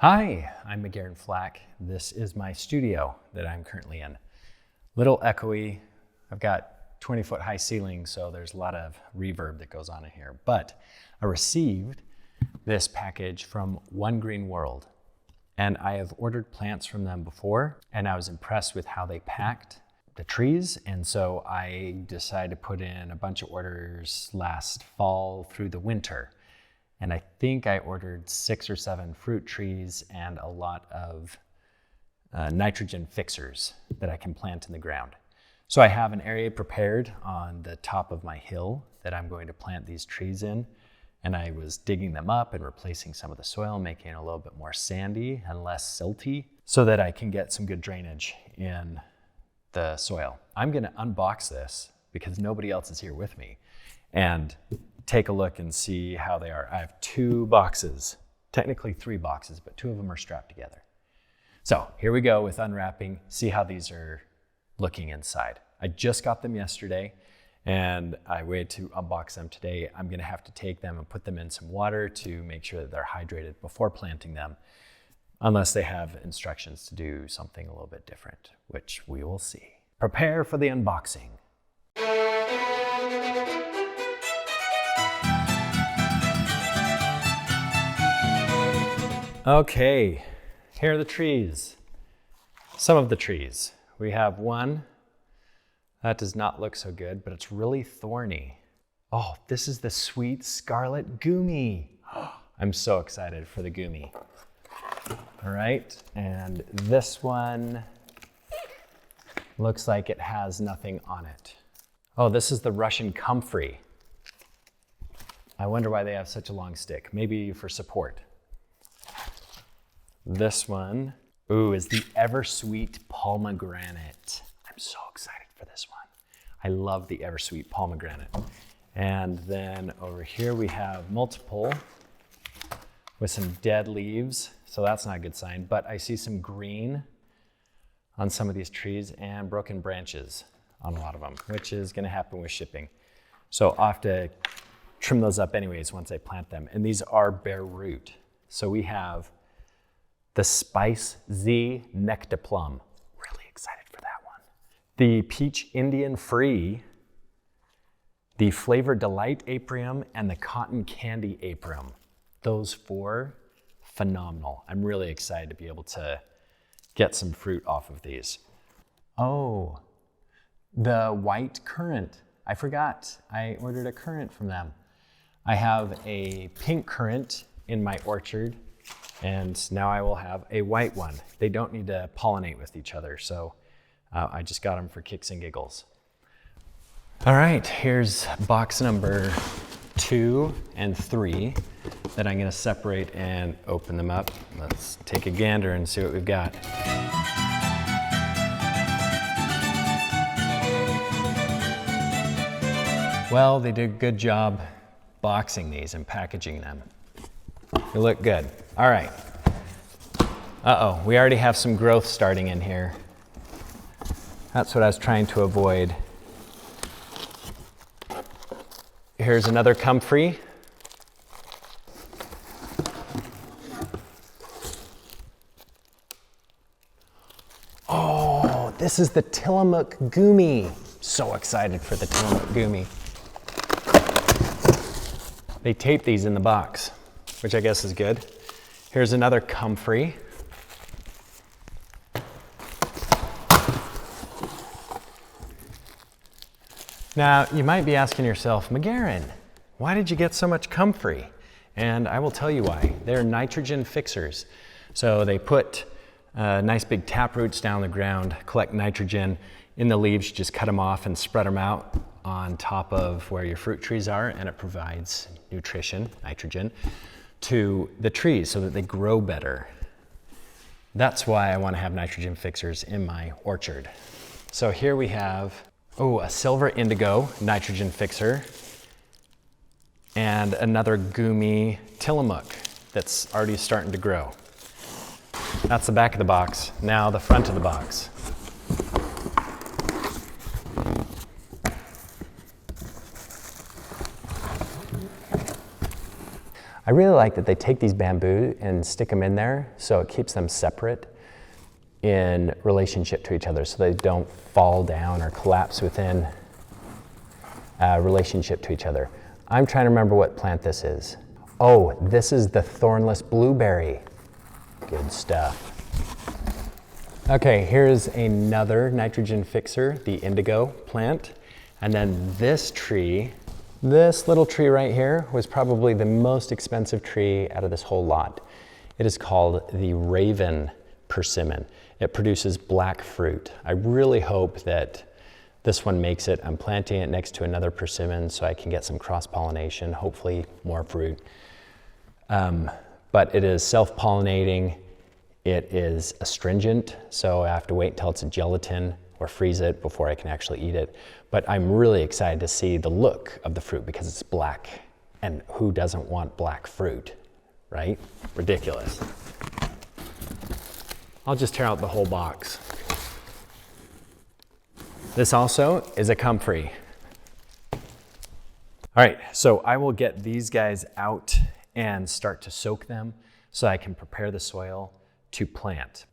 Hi, I'm McGarren Flack. This is my studio that I'm currently in. Little echoey. I've got 20-foot high ceilings, so there's a lot of reverb that goes on in here. But I received this package from One Green World, and I have ordered plants from them before, and I was impressed with how they packed the trees, and so I decided to put in a bunch of orders last fall through the winter. And I think I ordered 6 or 7 fruit trees and a lot of nitrogen fixers that I can plant in the ground. So I have an area prepared on the top of my hill that I'm going to plant these trees in. And I was digging them up and replacing some of the soil, making it a little bit more sandy and less silty so that I can get some good drainage in the soil. I'm gonna unbox this because nobody else is here with me and take a look and see how they are. I have 2 boxes, technically 3 boxes, but 2 of them are strapped together. So here we go with unwrapping, see how these are looking inside. I just got them yesterday and I waited to unbox them today. I'm gonna have to take them and put them in some water to make sure that they're hydrated before planting them, unless they have instructions to do something a little bit different, which we will see. Prepare for the unboxing. Okay, here are the trees. Some of the trees. We have one that does not look so good, but it's really thorny. Oh, this is the sweet scarlet GOUMI. I'm so excited for the GOUMI. All right, and this one looks like it has nothing on it. Oh, this is the Russian Comfrey. I wonder why they have such a long stick. Maybe for support. This one, ooh, is the EVERSWEET pomegranate. I'm so excited for this one. I love the EVERSWEET pomegranate. And then over here we have multiple with some dead leaves. So that's not a good sign, but I see some green on some of these trees and broken branches on a lot of them, which is gonna happen with shipping. So I'll have to trim those up anyways once I plant them. And these are bare root. So we have the spice Zee Nectaplum. Really excited for that one. The peach Indian free, the flavored Delight Aprium, and the cotton Candy Aprium. Those 4, phenomenal. I'm really excited to be able to get some fruit off of these. Oh, the white currant. I forgot, I ordered a currant from them. I have a pink currant in my orchard, and now I will have a white one. They don't need to pollinate with each other, so I just got them for kicks and giggles. All right, here's box number 2 and 3 that I'm gonna separate and open them up. Let's take a gander and see what we've got. Well, they did a good job boxing these and packaging them. They look good. All right. Uh-oh, we already have some growth starting in here. That's what I was trying to avoid. Here's another Comfrey. Oh, this is the Tillamook GOUMI. So excited for the Tillamook GOUMI. They tape these in the box, which I guess is good. Here's another Comfrey. Now, you might be asking yourself, McGarren, why did you get so much Comfrey? And I will tell you why. They're nitrogen fixers. So they put nice big tap roots down the ground, collect nitrogen in the leaves, just cut them off and spread them out on top of where your fruit trees are, and it provides nutrition, nitrogen, to the trees so that they grow better. That's why I want to have nitrogen fixers in my orchard. So here we have, oh, a silver indigo nitrogen fixer and another GOUMI Tillamook that's already starting to grow. That's the back of the box. Now the front of the box. I really like that they take these bamboo and stick them in there so it keeps them separate in relationship to each other so they don't fall down or collapse within relationship to each other. I'm trying to remember what plant this is. Oh, this is the thornless blueberry. Good stuff. Okay, here's another nitrogen fixer, the indigo plant. And then this tree, this little tree right here was probably the most expensive tree out of this whole lot. It is called the Raven Persimmon. It produces black fruit. I really hope that this one makes it. I'm planting it next to another persimmon so I can get some cross-pollination, hopefully more fruit. But it is self-pollinating. It is astringent, so I have to wait until it's a gelatin or freeze it before I can actually eat it. But I'm really excited to see the look of the fruit because it's black. And who doesn't want black fruit, right? Ridiculous. I'll just tear out the whole box. This also is a comfrey. All right, so I will get these guys out and start to soak them so I can prepare the soil to plant.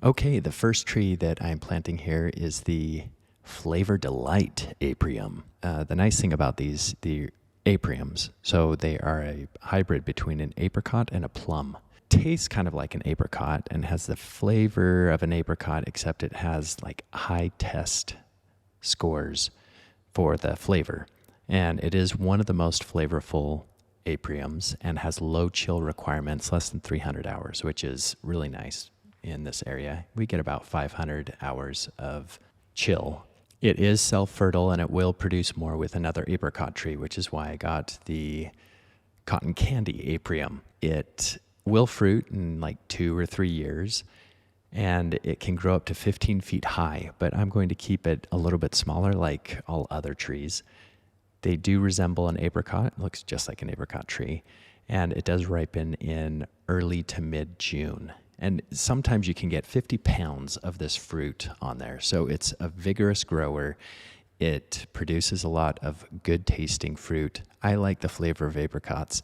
Okay, the first tree that I'm planting here is the Delight Aprium. The nice thing about these, the Apriums, so they are a hybrid between an apricot and a plum. Tastes kind of like an apricot and has the flavor of an apricot, except it has like high test scores for the flavor. And it is one of the most flavorful Apriums and has low chill requirements, less than 300 hours, which is really nice in this area. We get about 500 hours of chill. It is self-fertile and it will produce more with another apricot tree, which is why I got the cotton candy Aprium. It will fruit in like 2 or 3 years, and it can grow up to 15 feet high, but I'm going to keep it a little bit smaller like all other trees. They do resemble an apricot. It looks just like an apricot tree, and it does ripen in early to mid-June. And sometimes you can get 50 pounds of this fruit on there, so it's a vigorous grower. It produces a lot of good tasting fruit. I like the flavor of apricots,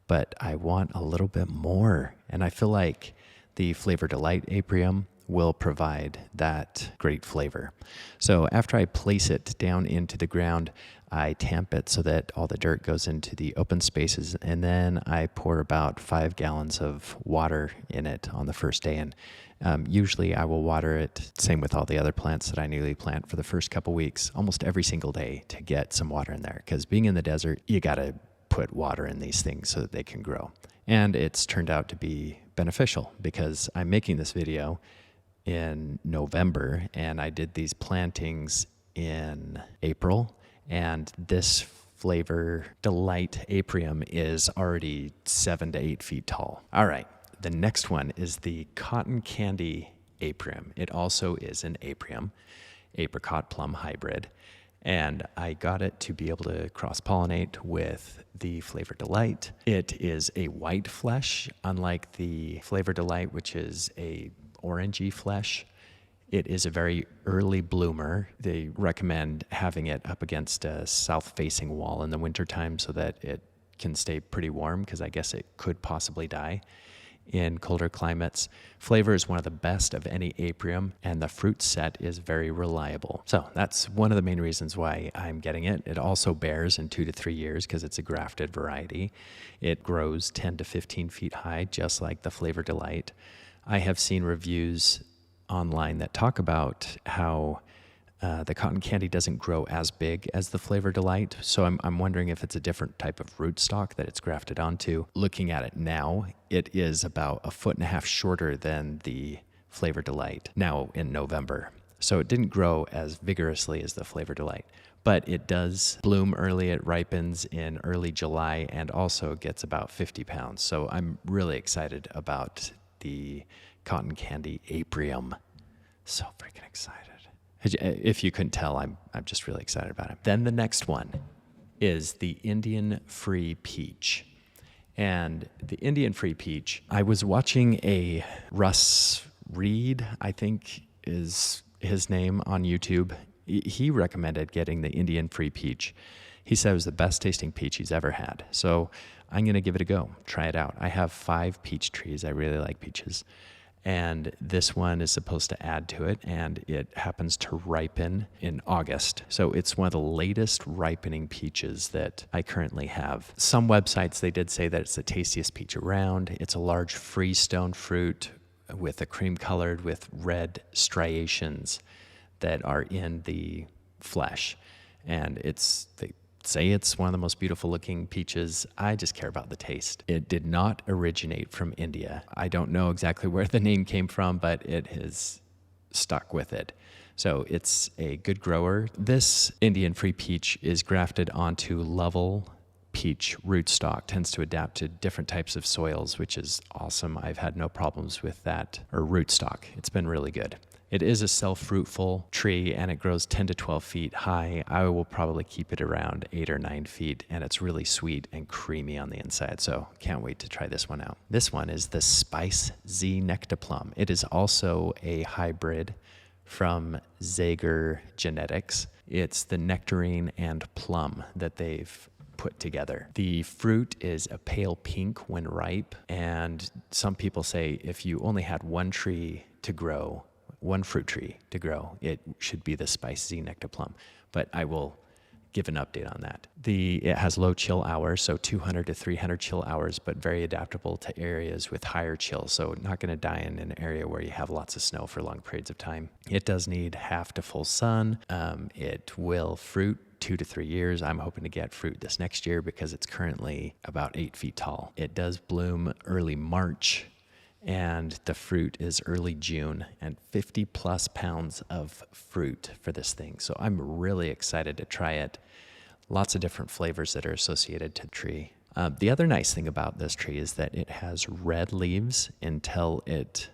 but I want a little bit more. And I feel like the Delight Aprium will provide that great flavor. So after I place it down into the ground, I tamp it so that all the dirt goes into the open spaces, and then I pour about 5 gallons of water in it on the first day. And usually I will water it, same with all the other plants that I newly plant, for the first couple weeks, almost every single day, to get some water in there. Because being in the desert, you gotta put water in these things so that they can grow. And it's turned out to be beneficial because I'm making this video in November and I did these plantings in April, and this Delight Aprium is already 7 to 8 feet tall. All right, the next one is the Cotton Candy Aprium. It also is an Aprium, apricot plum hybrid. And I got it to be able to cross-pollinate with the Delight. It is a white flesh, unlike the Delight, which is a orangey flesh. It is a very early bloomer. They recommend having it up against a south-facing wall in the wintertime so that it can stay pretty warm, because I guess it could possibly die in colder climates. Flavor is one of the best of any Aprium, and the fruit set is very reliable. So that's one of the main reasons why I'm getting it. It also bears in 2 to 3 years because it's a grafted variety. It grows 10 to 15 feet high, just like the Delight. I have seen reviews online that talk about how the cotton candy doesn't grow as big as the Delight, so I'm wondering if it's a different type of rootstock that it's grafted onto. Looking at it now, it is about 1.5 feet shorter than the Delight now in November. So it didn't grow as vigorously as the Delight, but it does bloom early. It ripens in early July and also gets about 50 pounds. So I'm really excited about the Cotton Candy Aprium. So freaking excited. If you couldn't tell, I'm just really excited about it. Then the next one is the Indian Free Peach. And the Indian Free Peach, I was watching a Russ Reed, I think is his name, on YouTube. He recommended getting the Indian Free Peach. He said it was the best tasting peach he's ever had. So I'm going to give it a go, try it out. I have 5 peach trees. I really like peaches. And this one is supposed to add to it, and it happens to ripen in August. So it's one of the latest ripening peaches that I currently have. Some websites, they did say that it's the tastiest peach around. It's a large freestone fruit with a cream colored with red striations that are in the flesh. And they say it's one of the most beautiful looking peaches. I just care about the taste. It did not originate from India. I don't know exactly where the name came from, but it has stuck with it. So it's a good grower. This Indian free peach is grafted onto level peach rootstock, tends to adapt to different types of soils, which is awesome. I've had no problems with that, or rootstock. It's been really good. It is a self-fruitful tree, and it grows 10 to 12 feet high. I will probably keep it around 8 or 9 feet, and it's really sweet and creamy on the inside, so can't wait to try this one out. This one is the Spice Zee Nectaplum. It is also a hybrid from Zager Genetics. It's the nectarine and plum that they've put together. The fruit is a pale pink when ripe, and some people say if you only had one tree to grow, one fruit tree to grow, it should be the Spice Zee Nectaplum, but I will give an update on that. It has low chill hours, so 200 to 300 chill hours, but very adaptable to areas with higher chill, so not going to die in an area where you have lots of snow for long periods of time. It does need half to full sun. It will fruit 2 to 3 years. I'm hoping to get fruit this next year because it's currently about 8 feet tall. It does bloom early March, and the fruit is early June, and 50 plus pounds of fruit for this thing. So I'm really excited to try it. Lots of different flavors that are associated to the tree. The other nice thing about this tree is that it has red leaves until it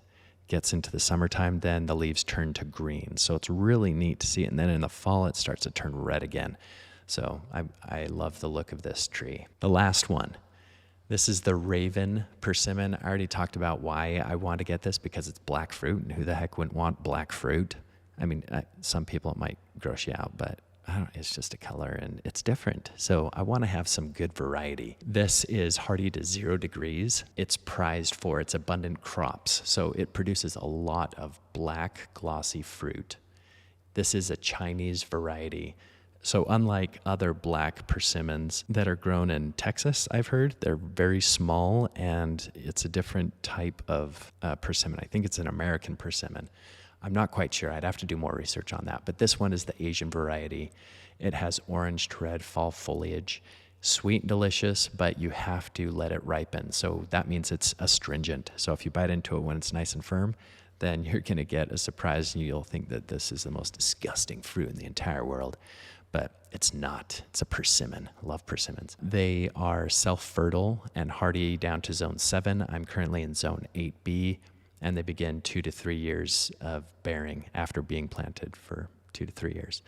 gets into the summertime. Then the leaves turn to green. So it's really neat to see it. And then in the fall, it starts to turn red again. So I love the look of this tree. The last one. This is the Raven Persimmon. I already talked about why I want to get this, because it's black fruit, and who the heck wouldn't want black fruit? I mean, some people it might gross you out, but I don't know, it's just a color and it's different. So I want to have some good variety. This is hardy to 0 degrees. It's prized for its abundant crops. So it produces a lot of black, glossy fruit. This is a Chinese variety. So unlike other black persimmons that are grown in Texas, I've heard, they're very small, and it's a different type of persimmon. I think it's an American persimmon. I'm not quite sure. I'd have to do more research on that. But this one is the Asian variety. It has orange to red fall foliage, sweet and delicious, but you have to let it ripen. So that means it's astringent. So if you bite into it when it's nice and firm, then you're going to get a surprise, and you'll think that this is the most disgusting fruit in the entire world. But it's not. It's a persimmon. I love persimmons. They are self-fertile and hardy down to zone 7. I'm currently in zone 8B, and they begin 2 to 3 years of bearing after being planted for 2 to 3 years.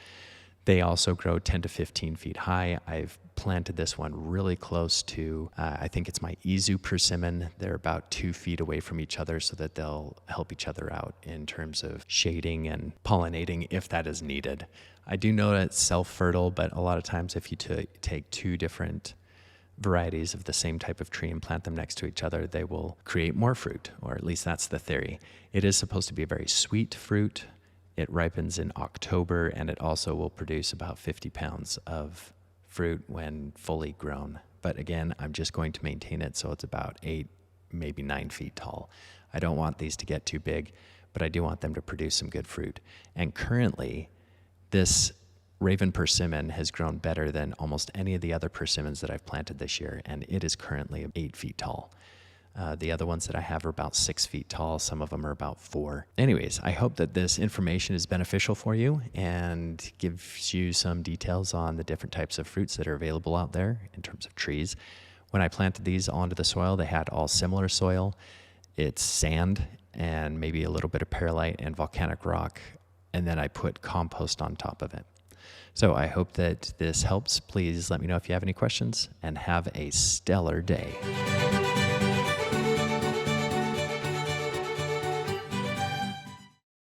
They also grow 10 to 15 feet high. I've planted this one really close to, I think it's my Izu persimmon. They're about 2 feet away from each other so that they'll help each other out in terms of shading and pollinating if that is needed. I do know that it's self-fertile, but a lot of times if you take 2 different varieties of the same type of tree and plant them next to each other, they will create more fruit, or at least that's the theory. It is supposed to be a very sweet fruit. It ripens in October, and it also will produce about 50 pounds of fruit when fully grown. But again, I'm just going to maintain it so it's about 8, maybe 9 feet tall. I don't want these to get too big, but I do want them to produce some good fruit. And currently, this Raven Persimmon has grown better than almost any of the other persimmons that I've planted this year, and it is currently 8 feet tall. The other ones that I have are about 6 feet tall. Some of them are about 4. Anyways, I hope that this information is beneficial for you and gives you some details on the different types of fruits that are available out there in terms of trees. When I planted these onto the soil, they had all similar soil. It's sand and maybe a little bit of perlite and volcanic rock, and then I put compost on top of it. So I hope that this helps. Please let me know if you have any questions, and have a stellar day.